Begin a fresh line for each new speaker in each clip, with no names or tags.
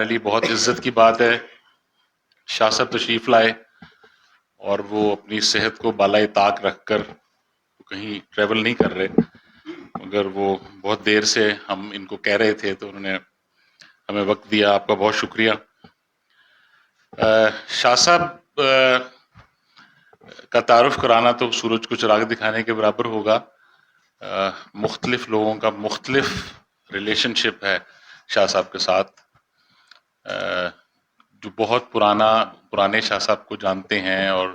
لیے بہت عزت کی بات ہے شاہ صاحب تشریف لائے اور وہ اپنی صحت کو بالائے طاق رکھ کر کہیں ٹریول نہیں کر رہے، مگر وہ بہت دیر سے ہم ان کو کہہ رہے تھے تو انہوں نے ہمیں وقت دیا. آپ کا بہت شکریہ. شاہ صاحب کا تعارف کرانا تو سورج کو چراغ دکھانے کے برابر ہوگا. مختلف لوگوں کا مختلف ریلیشن شپ ہے شاہ صاحب کے ساتھ. جو بہت پرانے شاہ صاحب کو جانتے ہیں اور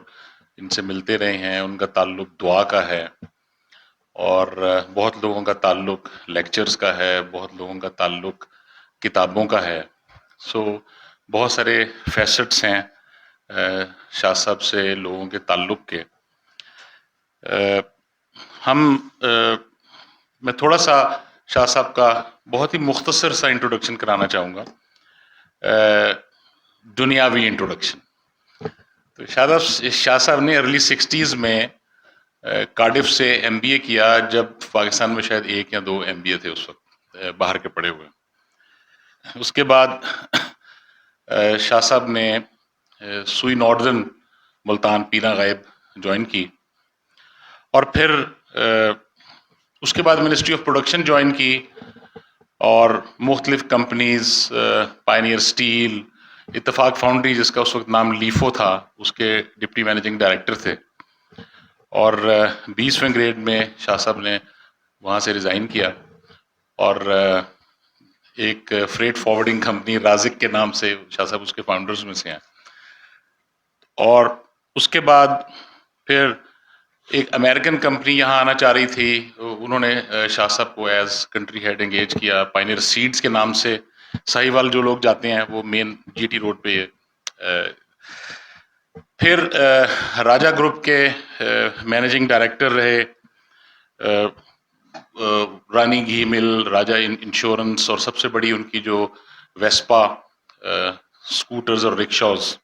ان سے ملتے رہے ہیں، ان کا تعلق دعا کا ہے، اور بہت لوگوں کا تعلق لیکچرز کا ہے، بہت لوگوں کا تعلق کتابوں کا ہے. بہت سارے فیسٹس ہیں شاہ صاحب سے لوگوں کے تعلق کے. میں تھوڑا سا شاہ صاحب کا بہت ہی مختصر سا انٹروڈکشن کرانا چاہوں گا، دنیاوی انٹروڈکشن. تو شاہ صاحب نے ارلی 60s میں کارڈف سے MBA کیا، جب پاکستان میں شاید 1 یا 2 MBA تھے اس وقت باہر کے پڑے ہوئے. اس کے بعد شاہ صاحب نے سوئی ناردرن ملتان پیرا غائب جوائن کی، اور پھر اس کے بعد منسٹری آف پروڈکشن جوائن کی، اور مختلف کمپنیز، پائنیئر اسٹیل، اتفاق فاؤنڈری جس کا اس وقت نام لیفو تھا، اس کے ڈپٹی مینیجنگ ڈائریکٹر تھے. اور 20ویں گریڈ میں شاہ صاحب نے وہاں سے ریزائن کیا اور ایک فریٹ فارورڈنگ کمپنی رازق کے نام سے، شاہ صاحب اس کے فاؤنڈرز میں سے ہیں. اور اس کے بعد پھر ایک امریکن کمپنی یہاں آنا چاہ رہی تھی، انہوں نے شاہ صاحب کو ایز کنٹری ہیڈ انگیج کیا پائنیئر سیڈز کے نام سے. ساہیوال جو لوگ جاتے ہیں وہ مین GT روڈ پہ ہے. پھر راجہ گروپ کے مینیجنگ ڈائریکٹر رہے، رانی گھی مل، راجہ انشورنس، اور سب سے بڑی ان کی جو ویسپا سکوٹرز اور رکشاز.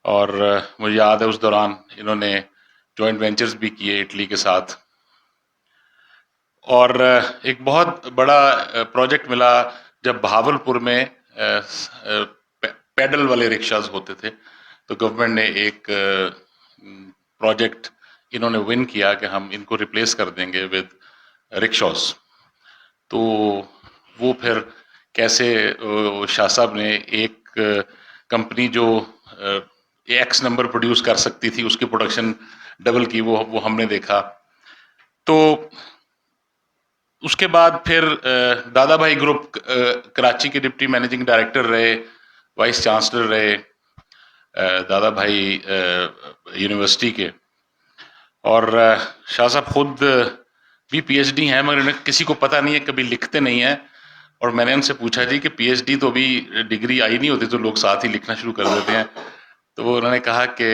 اور مجھے یاد ہے اس دوران انہوں نے جوائنٹ وینچرز بھی کیے اٹلی کے ساتھ. اور ایک بہت بڑا پروجیکٹ ملا جب بہاول پور میں پیڈل والے رکشاز ہوتے تھے، تو گورنمنٹ نے ایک پروجیکٹ انہوں نے ون کیا کہ ہم ان کو ریپلیس کر دیں گے ود رکشاز. تو وہ پھر کیسے شاہ صاحب نے ایک کمپنی جو ایکس نمبر پروڈیوس کر سکتی تھی، اس کی پروڈکشن ڈبل کی، وہ ہم نے دیکھا. تو اس کے بعد پھر دادا بھائی گروپ کراچی کے ڈپٹی مینیجنگ ڈائریکٹر رہے، وائس چانسلر رہے دادا بھائی یونیورسٹی کے. اور شاہ صاحب خود بھی PhD ہیں، مگر کسی کو پتہ نہیں ہے، کبھی لکھتے نہیں ہیں. اور میں نے ان سے پوچھا جی کہ PhD تو ابھی ڈگری آئی نہیں ہوتی تو لوگ ساتھ ہی لکھنا شروع کر دیتے ہیں. تو انہوں نے کہا کہ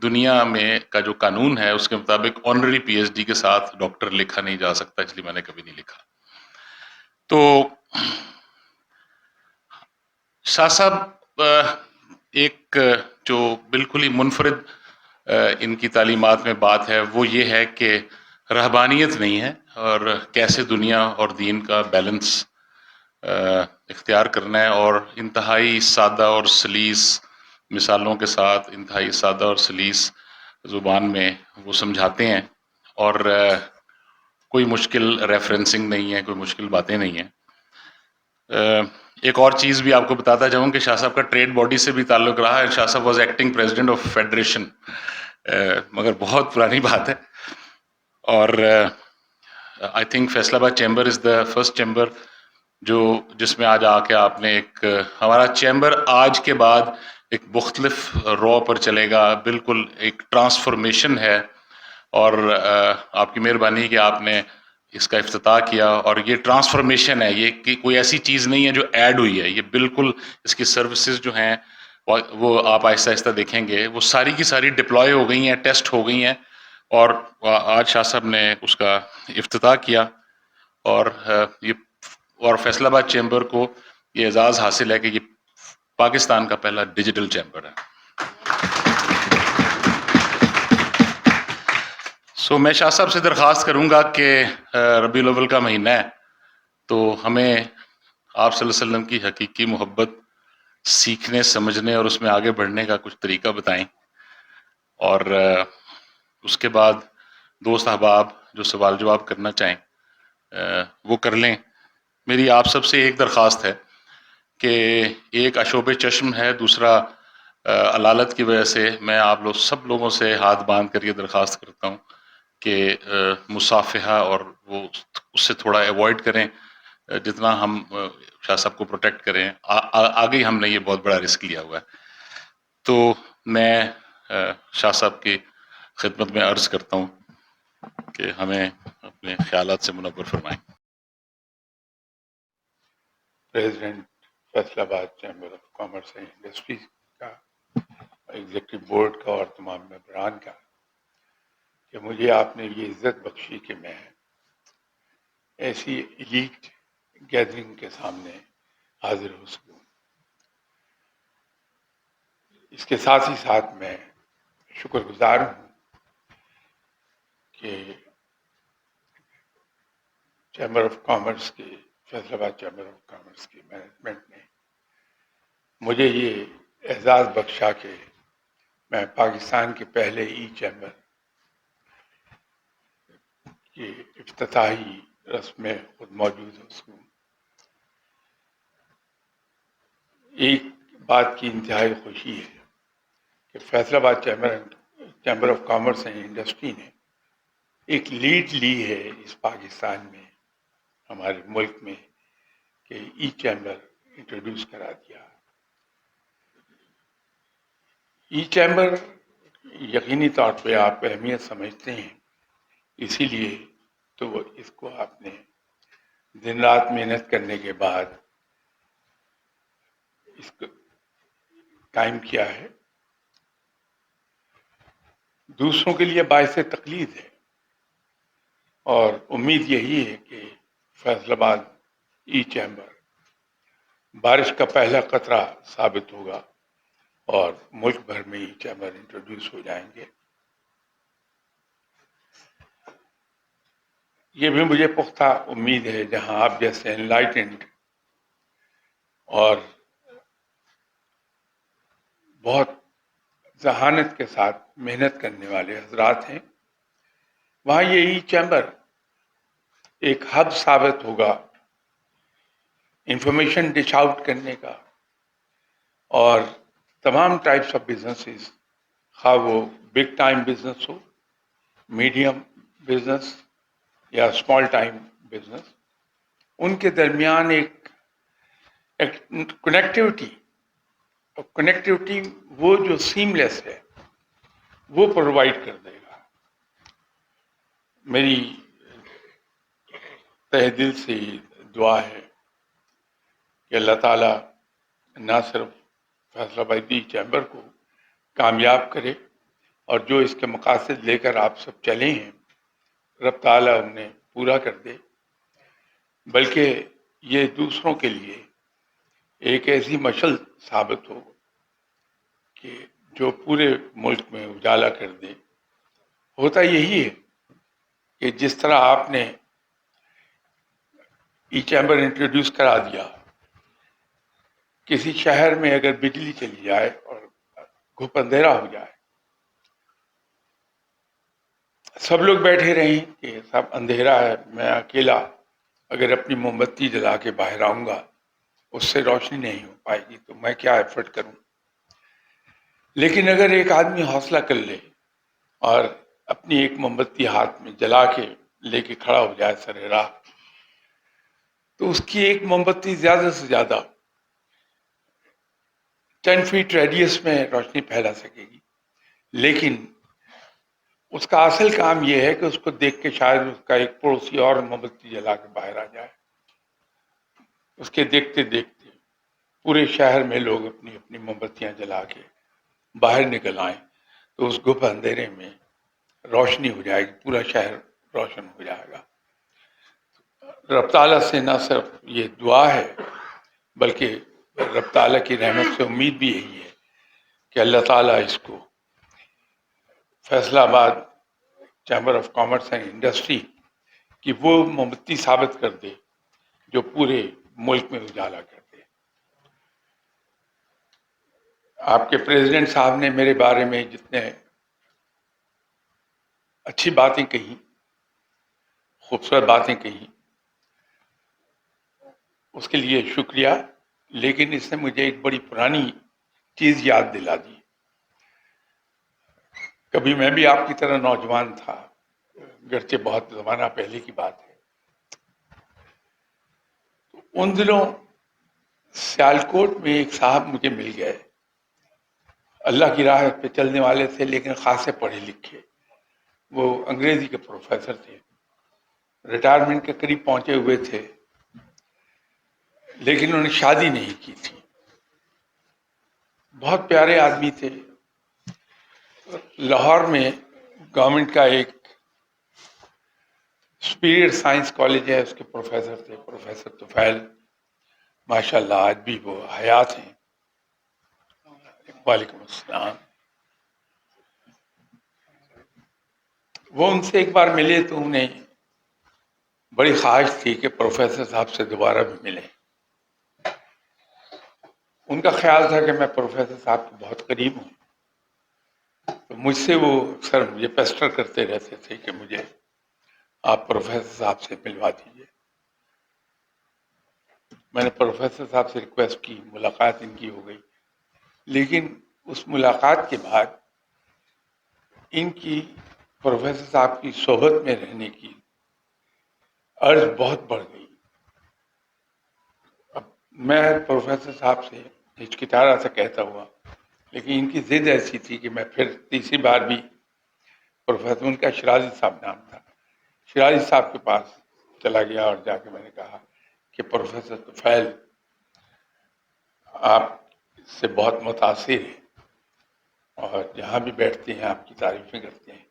دنیا میں کا جو قانون ہے اس کے مطابق آنرری PhD کے ساتھ ڈاکٹر لکھا نہیں جا سکتا، اس لیے میں نے کبھی نہیں لکھا. تو شاہ صاحب ایک جو بالکل ہی منفرد ان کی تعلیمات میں بات ہے وہ یہ ہے کہ رہبانیت نہیں ہے، اور کیسے دنیا اور دین کا بیلنس اختیار کرنا ہے، اور انتہائی سادہ اور سلیس مثالوں کے ساتھ، انتہائی سادہ اور سلیس زبان میں وہ سمجھاتے ہیں، اور کوئی مشکل ریفرنسنگ نہیں ہے، کوئی مشکل باتیں نہیں ہیں. ایک اور چیز بھی آپ کو بتاتا جاؤں کہ شاہ صاحب کا ٹریڈ باڈی سے بھی تعلق رہا ہے. شاہ صاحب was acting president of federation, مگر بہت پرانی بات ہے. اور آئی تھنک فیصل آباد chamber is the first chamber جس میں آج آ کے آپ نے ایک ہمارا چیمبر آج کے بعد ایک مختلف رو پر چلے گا، بالکل ایک ٹرانسفارمیشن ہے. اور آپ کی مہربانی کہ آپ نے اس کا افتتاح کیا، اور یہ ٹرانسفارمیشن ہے، یہ کہ کوئی ایسی چیز نہیں ہے جو ایڈ ہوئی ہے، یہ بالکل اس کی سروسز جو ہیں وہ آپ آہستہ آہستہ دیکھیں گے وہ ساری کی ساری ڈپلوائے ہو گئی ہیں، ٹیسٹ ہو گئی ہیں. اور آج شاہ صاحب نے اس کا افتتاح کیا، اور فیصل آباد چیمبر کو یہ اعزاز حاصل ہے کہ یہ پاکستان کا پہلا ڈیجیٹل چیمبر ہے. میں شاہ صاحب سے درخواست کروں گا کہ ربیع الاول کا مہینہ ہے، تو ہمیں آپ صلی اللہ علیہ وسلم کی حقیقی محبت سیکھنے سمجھنے اور اس میں آگے بڑھنے کا کچھ طریقہ بتائیں، اور اس کے بعد دوست احباب جو سوال جواب کرنا چاہیں وہ کر لیں۔ میری آپ سب سے ایک درخواست ہے کہ ایک عشوب چشم ہے، دوسرا علالت کی وجہ سے میں آپ لوگ سب لوگوں سے ہاتھ باندھ کر یہ درخواست کرتا ہوں کہ مصافحہ اور وہ اس سے تھوڑا ایوائڈ کریں، جتنا ہم شاہ صاحب کو پروٹیکٹ کریں۔ آگے ہم نے یہ بہت بڑا رسک لیا ہوا ہے۔ تو میں شاہ صاحب کی خدمت میں عرض کرتا ہوں کہ ہمیں اپنے خیالات سے منور فرمائیں۔
پریزیڈنٹ فیصل آباد chamber of commerce and industries کا، ایگزیکٹو بورڈ کا اور تمام ممبران کا، کہ مجھے آپ نے یہ عزت بخشی کہ میں ایسی ایلیٹ گیدرنگ کے سامنے حاضر ہو سکوں۔ اس کے ساتھ ہی ساتھ میں شکر گزار ہوں کہ چیمبر آف کامرس کے، فیصل آباد چیمبر آف کامرس کی مینجمنٹ نے مجھے یہ اعزاز بخشا کہ میں پاکستان کے پہلے ای چیمبر کی افتتاحی رسم میں خود موجود ہو سکوں۔ ایک بات کی انتہائی خوشی ہے کہ فیصل آباد chamber of commerce and industry نے ایک لیڈ لی ہے اس پاکستان میں، ہمارے ملک میں، کہ ای چیمبر انٹروڈیوس کرا دیا۔ ای چیمبر یقینی طور پہ آپ اہمیت سمجھتے ہیں، اسی لیے تو اس کو آپ نے دن رات محنت کرنے کے بعد اس کو قائم کیا ہے۔ دوسروں کے لیے باعث تقلید ہے، اور امید یہی ہے کہ فیصل آباد ای چیمبر بارش کا پہلا قطرہ ثابت ہوگا اور ملک بھر میں ای چیمبر انٹروڈیوس ہو جائیں گے۔ یہ بھی مجھے پختہ امید ہے، جہاں آپ جیسے انلائٹنڈ اور بہت ذہانت کے ساتھ محنت کرنے والے حضرات ہیں، وہاں یہ ای چیمبر ایک ہب ثابت ہوگا انفارمیشن ڈش آؤٹ کرنے کا، اور تمام ٹائپس آف بزنسز، خواہ وہ بگ ٹائم بزنس ہو، میڈیم بزنس یا اسمال ٹائم بزنس، ان کے درمیان ایک کنیکٹیوٹی وہ جو سیم لیس ہے وہ پرووائڈ کر دے گا۔ میری تہ دل سے دعا ہے کہ اللہ تعالیٰ نہ صرف فیصل آبادی چیمبر کو کامیاب کرے، اور جو اس کے مقاصد لے کر آپ سب چلے ہیں رب تعالیٰ انہیں پورا کر دے، بلکہ یہ دوسروں کے لیے ایک ایسی مشعل ثابت ہو کہ جو پورے ملک میں اجالا کر دے۔ ہوتا یہی ہے کہ جس طرح آپ نے ای چیمبر انٹروڈیوس کرا دیا، کسی شہر میں اگر بجلی چلی جائے اور گھپ اندھیرا ہو جائے، سب لوگ بیٹھے رہیں کہ سب اندھیرا ہے، میں اکیلا اگر اپنی موم بتی جلا کے باہر آؤں گا اس سے روشنی نہیں ہو پائے گی، تو میں کیا ایفرٹ کروں۔ لیکن اگر ایک آدمی حوصلہ کر لے اور اپنی ایک موم بتی ہاتھ میں جلا کے لے کے کھڑا ہو جائے سر راہ، تو اس کی ایک موم بتی زیادہ سے زیادہ 10 فیٹ ریڈیس میں روشنی پھیلا سکے گی، لیکن اس کا اصل کام یہ ہے کہ اس کو دیکھ کے شاید اس کا ایک پڑوسی اور موم بتی جلا کے باہر آ جائے۔ اس کے دیکھتے دیکھتے پورے شہر میں لوگ اپنی اپنی موم بتیاں جلا کے باہر نکل آئیں، تو اس گھپ اندھیرے میں روشنی ہو جائے گی، پورا شہر روشن ہو جائے گا۔ رب تعالیٰ سے نہ صرف یہ دعا ہے، بلکہ رب تعالیٰ کی رحمت سے امید بھی یہی ہے کہ اللہ تعالیٰ اس کو فیصل آباد chamber of commerce and industry کی وہ موم بتی ثابت کر دے جو پورے ملک میں اجالا کر دے۔ آپ کے پریزیڈنٹ صاحب نے میرے بارے میں جتنے اچھی باتیں کہی، خوبصورت باتیں کہی، اس کے لیے شکریہ، لیکن اس نے مجھے ایک بڑی پرانی چیز یاد دلا دی۔ کبھی میں بھی آپ کی طرح نوجوان تھا، گرچہ بہت زمانہ پہلے کی بات ہے۔ ان دنوں سیالکوٹ میں ایک صاحب مجھے مل گئے، اللہ کی راہ پہ چلنے والے تھے لیکن خاصے پڑھے لکھے۔ وہ انگریزی کے پروفیسر تھے، ریٹائرمنٹ کے قریب پہنچے ہوئے تھے، لیکن انہوں نے شادی نہیں کی تھی۔ بہت پیارے آدمی تھے۔ لاہور میں گورنمنٹ کا ایک سپیریئر سائنس کالج ہے، اس کے پروفیسر تھے، پروفیسر طفیل۔ ماشاءاللہ آج بھی وہ حیات ہیں۔ وعلیکم السلام۔ وہ ان سے ایک بار ملے تو انہیں بڑی خواہش تھی کہ پروفیسر صاحب سے دوبارہ بھی ملیں۔ ان کا خیال تھا کہ میں پروفیسر صاحب کے بہت قریب ہوں، تو مجھ سے وہ اکثر مجھے پیسٹر کرتے رہتے تھے کہ مجھے آپ پروفیسر صاحب سے ملوا دیجیے۔ میں نے پروفیسر صاحب سے ریکویسٹ کی، ملاقات ان کی ہو گئی، لیکن اس ملاقات کے بعد ان کی پروفیسر صاحب کی صحبت میں رہنے کی عرض بہت بڑھ گئی۔ اب میں پروفیسر صاحب سے ہچکچا رہا تھا کہتا ہوا، لیکن ان کی ضد ایسی تھی کہ میں پھر تیسری بار بھی پروفیسر، ان کا شرازی صاحب نام تھا، شرازی صاحب کے پاس چلا گیا اور جا کے میں نے کہا کہ پروفیسر طفیل آپ سے بہت متاثر ہیں اور جہاں بھی بیٹھتے ہیں آپ کی تعریفیں کرتے ہیں،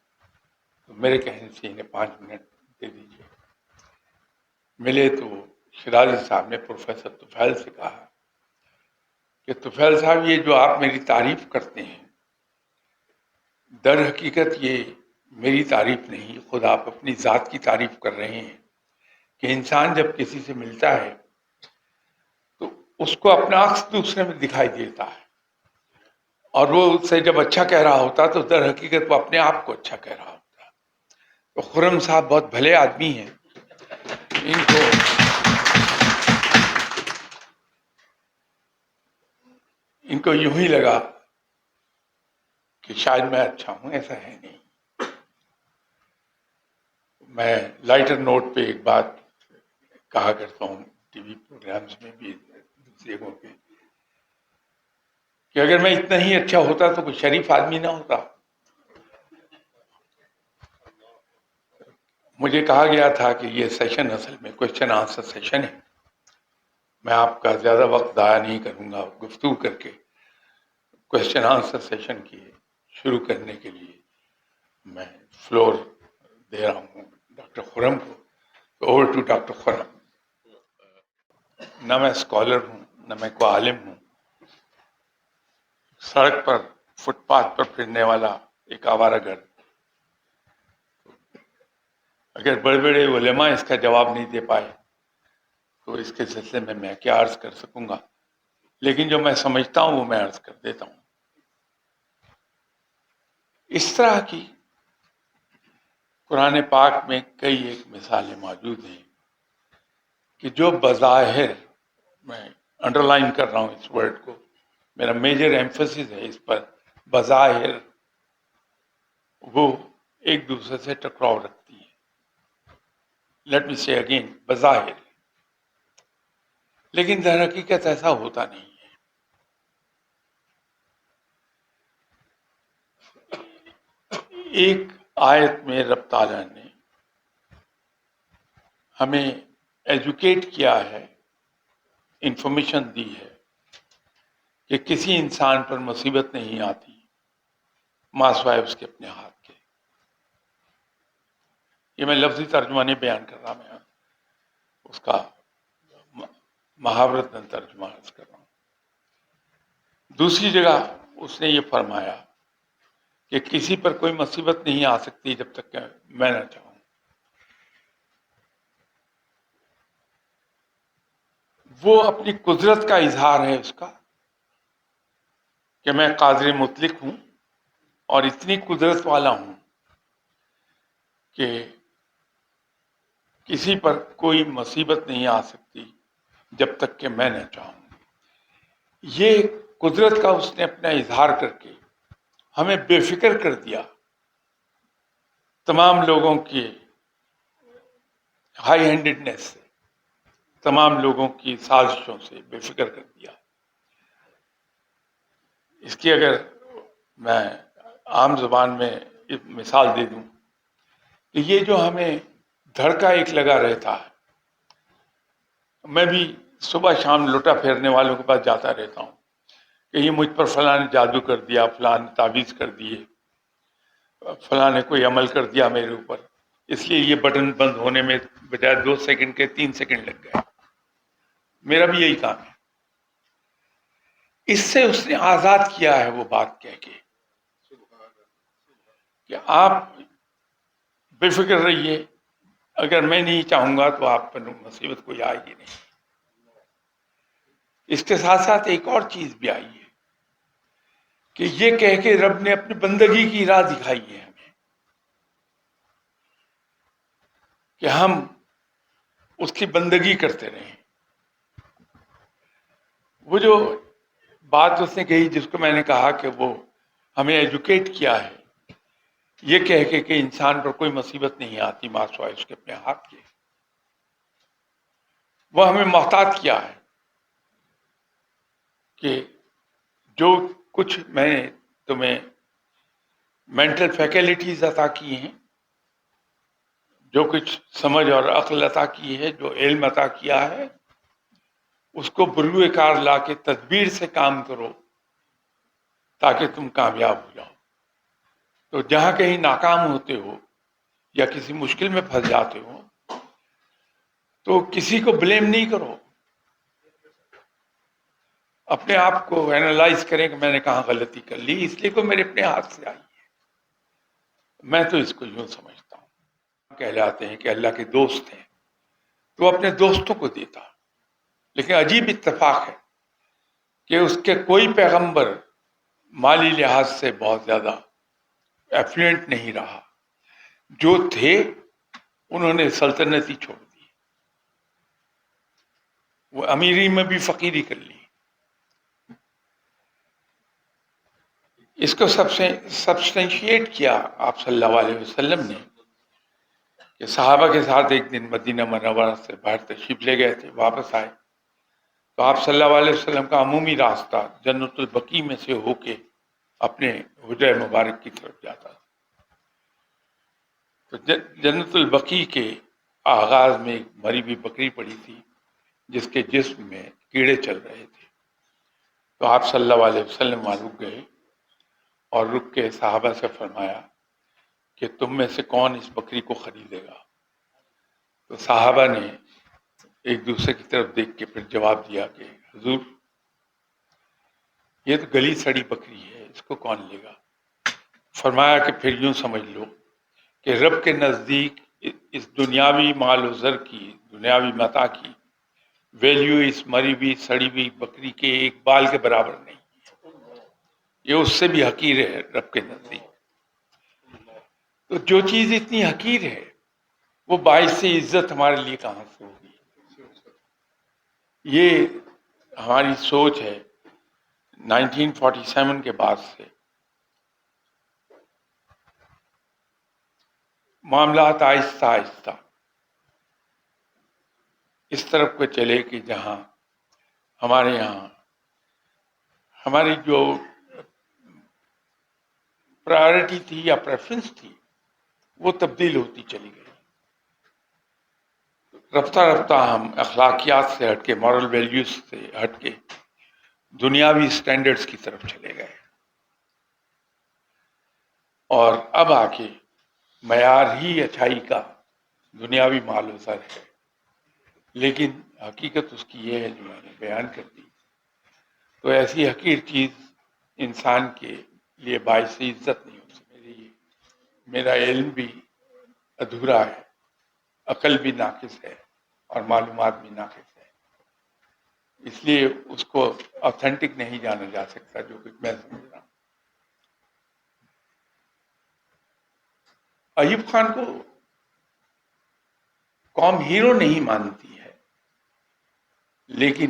تو میرے کہنے سے انہیں 5 منٹ دے دیجیے۔ ملے تو شرازی صاحب نے پروفیسر طفیل سے کہا کہ طفیل صاحب، یہ جو آپ میری تعریف کرتے ہیں، در حقیقت یہ میری تعریف نہیں، خود آپ اپنی ذات کی تعریف کر رہے ہیں کہ انسان جب کسی سے ملتا ہے تو اس کو اپنا عکس دوسرے میں دکھائی دیتا ہے، اور وہ اس سے جب اچھا کہہ رہا ہوتا تو در حقیقت وہ اپنے آپ کو اچھا کہہ رہا ہوتا۔ تو خرم صاحب بہت بھلے آدمی ہیں، ان کو یوں ہی لگا کہ شاید میں اچھا ہوں، ایسا ہے نہیں۔ میں لائٹر نوٹ پہ ایک بات کہا کرتا ہوں ٹی وی پروگرامز میں بھی، دوسری جگہوں پہ، کہ اگر میں اتنا ہی اچھا ہوتا تو کوئی شریف آدمی نہ ہوتا۔ مجھے کہا گیا تھا کہ یہ سیشن اصل میں کوشچن آنسر سیشن ہے، میں آپ کا زیادہ وقت ضائع نہیں کروں گا، گفتگو کر کے کوشچن آنسر سیشن کی شروع کرنے کے لیے میں فلور دے رہا ہوں ڈاکٹر خرم کو۔ اوور ٹو ڈاکٹر خرم۔ نہ میں اسکالر ہوں، نہ میں کوئی عالم ہوں، سڑک پر فٹ پاتھ پر پھرنے والا ایک آوارہ گرد۔ اگر بڑے بڑے علماء اس کا جواب نہیں دے پائے تو اس کے سلسلے میں کیا عرض کر سکوں گا، لیکن جو میں سمجھتا ہوں وہ میں عرض کر دیتا ہوں۔ اس طرح کی قرآن پاک میں کئی ایک مثالیں موجود ہیں کہ جو بظاہر، میں انڈر لائن کر رہا ہوں اس ورڈ کو، میرا میجر ایمفسس ہے اس پر، بظاہر وہ ایک دوسرے سے ٹکراؤ رکھتی ہیں۔ لیٹ می سے اگین، بظاہر، لیکن در حقیقت ایسا ہوتا نہیں ہے۔ ایک آیت میں رب تعالیٰ نے ہمیں ایجوکیٹ کیا ہے، انفارمیشن دی ہے کہ کسی انسان پر مصیبت نہیں آتی ماسوائے اس کے اپنے ہاتھ کے۔ یہ میں لفظی ترجمہ نہیں بیان کر رہا، میں اس کا محاورتاً ترجمہ عرض کر رہا ہوں۔ دوسری جگہ اس نے یہ فرمایا کہ کسی پر کوئی مصیبت نہیں آ سکتی جب تک کہ میں نہ چاہوں۔ وہ اپنی قدرت کا اظہار ہے اس کا، کہ میں قادر مطلق ہوں اور اتنی قدرت والا ہوں کہ کسی پر کوئی مصیبت نہیں آ سکتی جب تک کہ میں نہ چاہوں. یہ قدرت کا اس نے اپنا اظہار کر کے ہمیں بے فکر کر دیا تمام لوگوں کی ہائی ہینڈڈنیس سے، تمام لوگوں کی سازشوں سے بے فکر کر دیا. اس کی اگر میں عام زبان میں ایک مثال دے دوں کہ یہ جو ہمیں دھڑکا ایک لگا رہتا ہے، میں بھی صبح شام لوٹا پھیرنے والوں کے پاس جاتا رہتا ہوں کہ یہ مجھ پر فلاں نے جادو کر دیا، فلاں نے تعویذ کر دیے، فلاں نے کوئی عمل کر دیا میرے اوپر، اس لیے یہ بٹن بند ہونے میں بجائے 2 سیکنڈ کے 3 سیکنڈ لگ گئے. میرا بھی یہی کام ہے. اس سے اس نے آزاد کیا ہے وہ بات کہہ کے کہ آپ بے فکر رہیے، اگر میں نہیں چاہوں گا تو آپ پر مصیبت کوئی آئے گی نہیں. اس کے ساتھ ساتھ ایک اور چیز بھی آئی ہے کہ یہ کہہ کے رب نے اپنی بندگی کی راہ دکھائی ہے ہمیں کہ ہم اس کی بندگی کرتے رہیں. وہ جو بات اس نے کہی جس کو میں نے کہا کہ وہ ہمیں ایجوکیٹ کیا ہے یہ کہہ کے کہ انسان پر کوئی مصیبت نہیں آتی ما سوائے اس کے اپنے ہاتھ کے، وہ ہمیں محتاط کیا ہے کہ جو کچھ میں نے تمہیں مینٹل فیکلٹیز عطا کی ہیں، جو کچھ سمجھ اور عقل عطا کی ہے، جو علم عطا کیا ہے، اس کو بروئے کار لا کے تدبیر سے کام کرو تاکہ تم کامیاب ہو جاؤ. تو جہاں کہیں ناکام ہوتے ہو یا کسی مشکل میں پھنس جاتے ہو تو کسی کو بلیم نہیں کرو، اپنے آپ کو اینالائز کریں کہ میں نے کہاں غلطی کر لی، اس لیے کو میرے اپنے ہاتھ سے آئی ہے. میں تو اس کو یوں سمجھتا ہوں، کہلاتے ہیں کہ اللہ کے دوست ہیں تو اپنے دوستوں کو دیتا، لیکن عجیب اتفاق ہے کہ اس کے کوئی پیغمبر مالی لحاظ سے بہت زیادہ ایفلوئنٹ نہیں رہا. جو تھے انہوں نے سلطنتی چھوڑ دی، وہ امیری میں بھی فقیری کر لی. اس کو سبسٹینشیٹ کیا آپ صلی اللہ علیہ وسلم نے کہ صحابہ کے ساتھ ایک دن مدینہ منورہ سے باہر تشریف لے گئے تھے، واپس آئے تو آپ صلی اللہ علیہ وسلم کا عمومی راستہ جنت البقیع میں سے ہو کے اپنے حجرہ مبارک کی طرف جاتا تھا. تو جنت البقیع کے آغاز میں ایک مری ہوئی بکری پڑی تھی جس کے جسم میں کیڑے چل رہے تھے. تو آپ صلی اللہ علیہ وسلم وہاں رک گئے اور رک کے صحابہ سے فرمایا کہ تم میں سے کون اس بکری کو خریدے گا؟ تو صحابہ نے ایک دوسرے کی طرف دیکھ کے پھر جواب دیا کہ حضور یہ تو گلی سڑی بکری ہے، اس کو کون لے گا؟ فرمایا کہ پھر یوں سمجھ لو کہ رب کے نزدیک اس دنیاوی مال و زر کی، دنیاوی متاع کی ویلیو اس مری ہوئی سڑی ہوئی بکری کے ایک بال کے برابر نہیں، یہ اس سے بھی حقیر ہے رب کے نزدیک. تو جو چیز اتنی حقیر ہے وہ باعث عزت ہمارے لیے کہاں سے ہوگی؟ یہ ہماری سوچ ہے 1947 کے بعد سے. معاملات آہستہ آہستہ اس طرف کو چلے کہ جہاں ہمارے یہاں ہماری جو پرائرٹی تھی یا پریفرنس تھی وہ تبدیل ہوتی چلی گئی. رفتہ رفتہ ہم اخلاقیات سے ہٹ کے، مورل ویلیوز سے ہٹ کے دنیاوی سٹینڈرڈز کی طرف چلے گئے، اور اب آ کے معیار ہی اچھائی کا دنیاوی مال و زر ہے، لیکن حقیقت اس کی یہ ہے جو میں نے بیان کر دی. تو ایسی حقیر چیز انسان کے لیے باعث عزت نہیں ہو سکتی. میرا علم بھی ادھورا ہے، عقل بھی ناقص ہے اور معلومات بھی ناقص ہے. اس لیے اس کو آتھینٹک نہیں جانا جا سکتا، جو کچھ میں سمجھ رہا ہوں۔ ایوب خان کو قوم ہیرو نہیں مانتی ہے، لیکن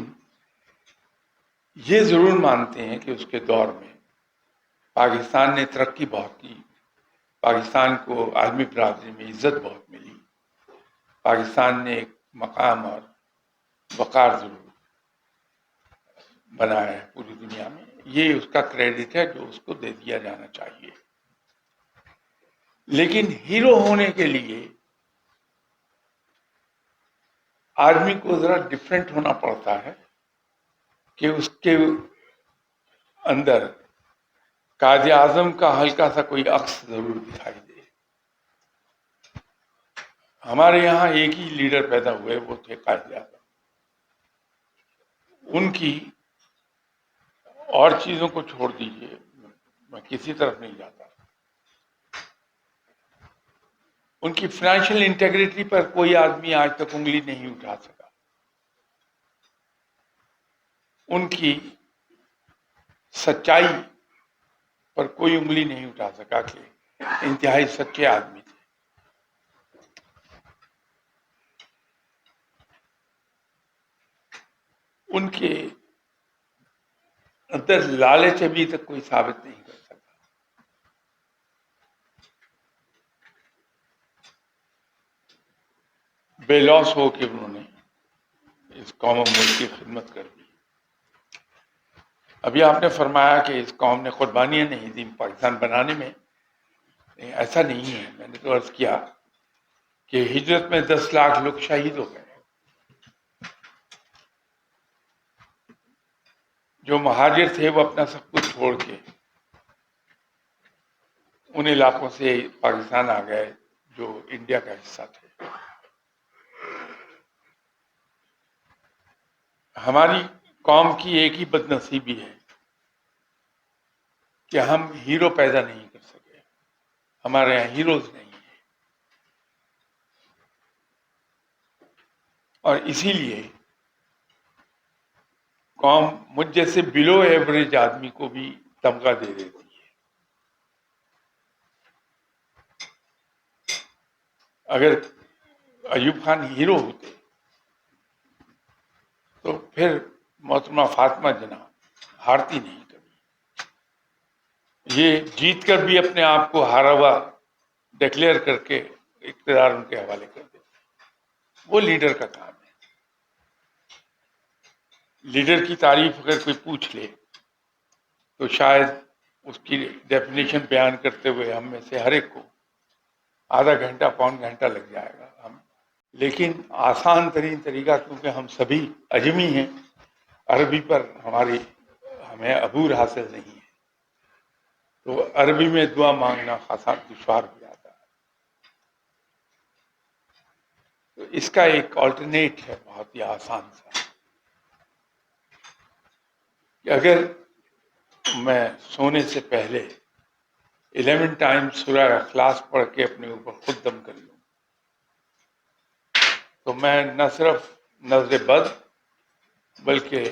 یہ ضرور مانتے ہیں کہ اس کے دور میں پاکستان نے ترقی بہت کی، پاکستان کو عالمی برادری میں عزت بہت ملی، پاکستان نے ایک مقام اور وقار ضرور بنایا ہے پوری دنیا میں۔ یہ اس کا کریڈٹ ہے جو اس کو دے دیا جانا چاہیے، لیکن ہیرو ہونے کے لیے آدمی کو ذرا ڈفرینٹ ہونا پڑتا ہے کہ اس کے اندر قائد اعظم کا ہلکا سا کوئی عکس ضرور دکھائی دے۔ ہمارے یہاں ایک ہی لیڈر پیدا ہوئے، وہ تھے قائد اعظم۔ ان کی اور چیزوں کو چھوڑ دیجیے، میں کسی طرف نہیں جاتا، ان کی فائنینشیل انٹیگریٹی پر کوئی آدمی آج تک انگلی نہیں اٹھا سکا، ان کی سچائی پر کوئی انگلی نہیں اٹھا سکا کہ انتہائی سچے آدمی تھے۔ ان کے اندر لالچ ابھی تک کوئی ثابت نہیں کر سکا۔ بے لوث ہو کے انہوں نے اس قوم و ملک کی خدمت کر دی۔ ابھی آپ نے فرمایا کہ اس قوم نے قربانیاں نہیں دی پاکستان بنانے میں، ایسا نہیں ہے۔ میں نے تو عرض کیا کہ ہجرت میں 10 لاکھ لوگ شہید ہو گئے، جو مہاجر تھے وہ اپنا سب کچھ چھوڑ کے ان علاقوں سے پاکستان آ گئے جو انڈیا کا حصہ تھے۔ ہماری قوم کی ایک ہی بد نصیبی ہے کہ ہم ہیرو پیدا نہیں کر سکے، ہمارے یہاں ہیروز نہیں ہیں، اور اسی لیے قوم مجھ جیسے بلو ایوریج آدمی کو بھی تمغہ دے دیتی ہے۔ اگر ایوب خان ہیرو ہوتے تو پھر محترمہ فاطمہ جناح ہارتی نہیں کبھی، یہ جیت کر بھی اپنے آپ کو ہارا ہوا ڈکلیئر کر کے اقتدار ان کے حوالے کر دیتے۔ وہ لیڈر کا کام ہے۔ لیڈر کی تعریف اگر کوئی پوچھ لے تو شاید اس کی ڈیفینیشن بیان کرتے ہوئے ہم میں سے ہر ایک کو آدھا گھنٹہ پون گھنٹہ لگ جائے گا۔ لیکن آسان ترین طریقہ، کیونکہ ہم سبھی اجمی ہیں، عربی پر ہمیں عبور حاصل نہیں ہے، تو عربی میں دعا مانگنا خاصا دشوار ہو جاتا ہے۔ تو اس کا ایک آلٹرنیٹ ہے بہت ہی آسان سا، کہ اگر میں سونے سے پہلے 11 ٹائمز سورہ اخلاص پڑھ کے اپنے اوپر خود دم کر لوں تو میں نہ صرف نظر بد بلکہ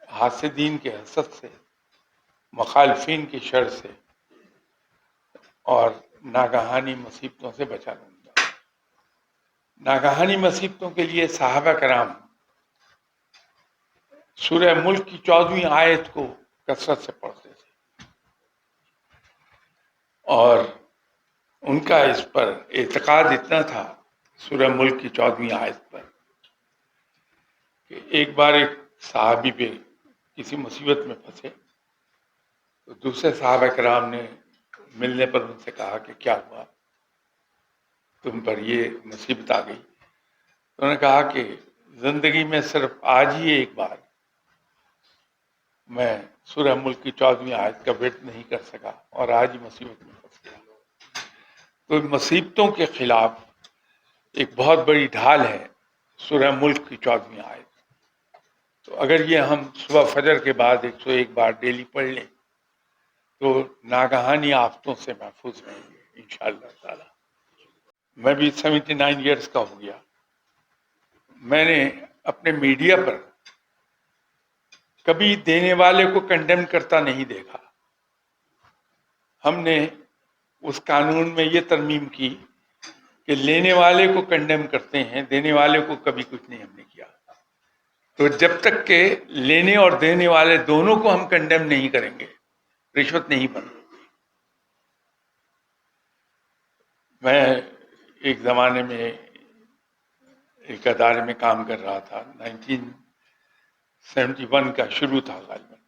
حاسدین کے حسد سے، مخالفین کی شر سے اور ناگہانی مصیبتوں سے بچا لوں گا۔ ناگہانی مصیبتوں کے لیے صحابہ کرام سورہ ملک کی 14ویں آیت کو کثرت سے پڑھتے تھے، اور ان کا اس پر اعتقاد اتنا تھا سورہ ملک کی 14ویں آیت پر کہ ایک بار ایک صحابی پہ کسی مصیبت میں پھنسے تو دوسرے صحابہ کرام نے ملنے پر ان سے کہا کہ کیا ہوا، تم پر یہ مصیبت آ گئی؟ تو انہوں نے کہا کہ زندگی میں صرف آج ہی ایک بار میں سورہ ملک کی 14ویں آیت کا ورد نہیں کر سکا اور آج ہی مصیبت میں پھنس گیا۔ تو مصیبتوں کے خلاف ایک بہت بڑی ڈھال ہے سورہ ملک کی 14ویں آیت۔ تو اگر یہ ہم صبح فجر کے بعد 101 بار ڈیلی پڑھ لیں تو ناگہانی آفتوں سے محفوظ رہیں گے انشاءاللہ تعالی۔ میں بھی 79 ایئرس کا ہو گیا۔ میں نے اپنے میڈیا پر کبھی دینے والے کو کنڈیم کرتا نہیں دیکھا. ہم نے اس قانون میں یہ ترمیم کی کہ لینے والے کو کنڈیم کرتے ہیں، دینے والے کو کبھی کچھ نہیں ہم نے کیا. تو جب تک کہ لینے اور دینے والے دونوں کو ہم کنڈیم نہیں کریں گے، رشوت نہیں بن. میں ایک زمانے میں ایک ادارے میں کام کر رہا تھا، 1971 کا شروع تھا غالباً.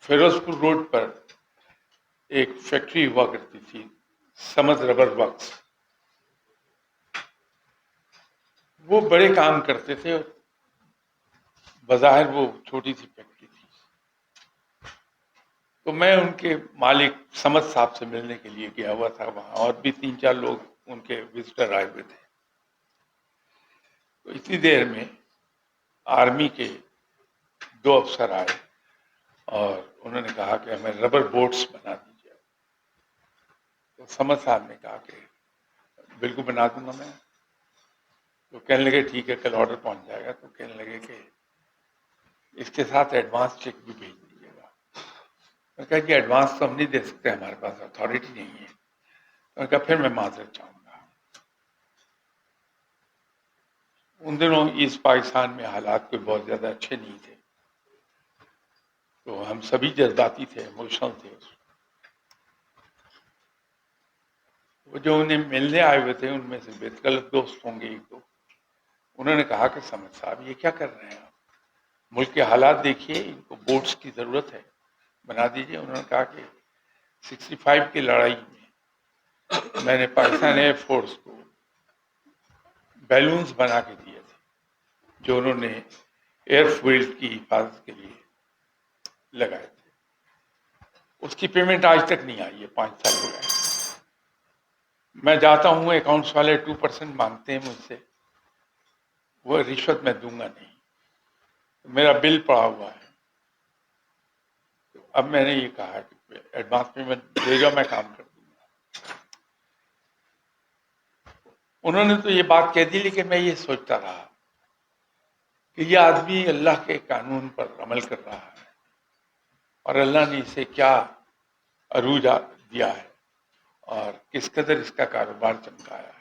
فیروز پور روڈ پر ایک فیکٹری ہوا کرتی تھی، سمد ربر ورکس. وہ بڑے کام کرتے تھے، بظاہر وہ چھوٹی سی فیکٹری تھی. تو میں ان کے مالک سمد صاحب سے ملنے کے لیے گیا ہوا تھا وہاں، اور بھی 3-4 لوگ ان کے وزٹر آئے ہوئے تھے. تو اتنی دیر میں آرمی کے 2 افسر آئے اور انہوں نے کہا کہ ہمیں ربر بوٹس بنا دیجیے. تو سمد صاحب نے کہا کہ بالکل بنا دوں گا میں. تو کہنے لگے ٹھیک ہے، کل آرڈر پہنچ جائے گا. تو کہنے لگے کہ اس کے ساتھ ایڈوانس چیک بھی بھیج دیجیے گا. میں نے کہا کہ ایڈوانس تو ہم نہیں دے سکتے، ہمارے پاس اتھارٹی نہیں ہے. میں نے کہا پھر میں معذرت چاہوں گا. ان دنوں ایسٹ پاکستان میں حالات کوئی بہت زیادہ اچھے نہیں تھے، تو ہم سبھی جذباتی تھے، ایموشنل تھے. وہ جو انہیں ملنے آئے ہوئے تھے ان میں سے بے غلط دوست ہوں گے 1-2، انہوں نے کہا کہ سمد صاحب یہ کیا کر رہے ہیں آپ؟ ملک کے حالات دیکھیے، ان کو بوٹس کی ضرورت ہے، بنا دیجیے. انہوں نے کہا کہ 65 کی لڑائی میں نے پاکستان ایئر فورس کو بیلونز بنا کے دیے تھے جو انہوں نے ایئر فیلڈ کی حفاظت کے لیے لگائے تھے. اس کی پیمنٹ آج تک نہیں آئی ہے، 5 سال ہو گئے. میں جاتا ہوں، اکاؤنٹس والے 2% مانگتے ہیں مجھ سے، وہ رشوت میں دوں گا نہیں. میرا بل پڑا ہوا ہے. اب میں نے یہ کہا کہ ایڈوانس پیمنٹ دے جاؤ، میں کام کر دوں گا. انہوں نے تو یہ بات کہہ دی، لیکن میں یہ سوچتا رہا کہ یہ آدمی اللہ کے قانون پر عمل کر رہا ہے اور اللہ نے اسے کیا عروج دیا ہے اور کس قدر اس کا کاروبار چمکایا ہے.